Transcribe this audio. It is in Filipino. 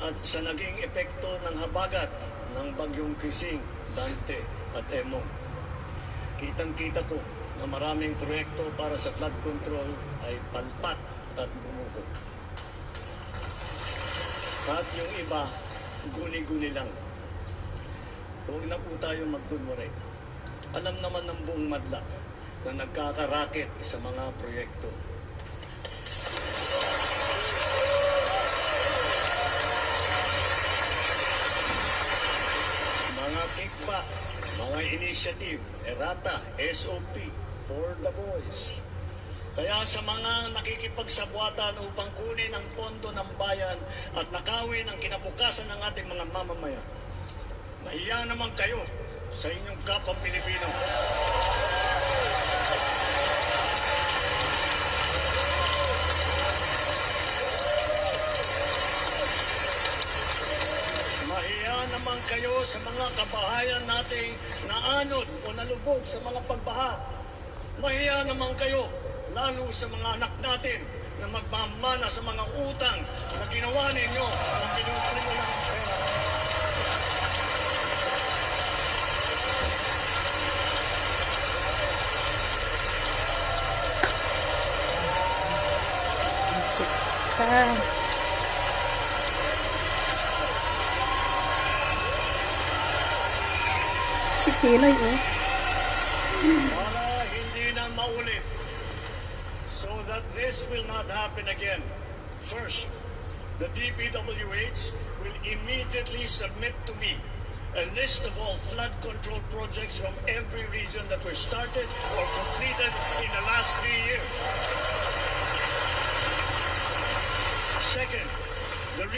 at sa naging epekto ng habagat ng bagyong Krising, Dante at Emong. Kitang-kita ko na maraming proyekto para sa flood control ay palpat at gumuho. At yung iba, guni-guni lang. Huwag na po tayo magkunwari. Alam naman ng buong madla na nagkakaraket sa mga proyekto. Mga kickback, mga initiative, errata, SOP, for the boys. Kaya sa mga nakikipagsabwatan upang kunin ang pondo ng bayan at nakawin ang kinabukasan ng ating mga mamamayan, mahiya naman kayo sa inyong kapwa Pilipino. Mahiya naman kayo sa mga kabahayan nating naanod o nalubog sa mga pagbaha. Mahiya naman kayo lalo sa mga anak natin na magmamana sa mga utang na ginawa ninyo na pinusino ng pera. Si Kilay, oh. Para hindi na maulit. So that this will not happen again. First, the DPWH will immediately submit to me a list of all flood control projects from every region that were started or completed in the last 3 years. Second, the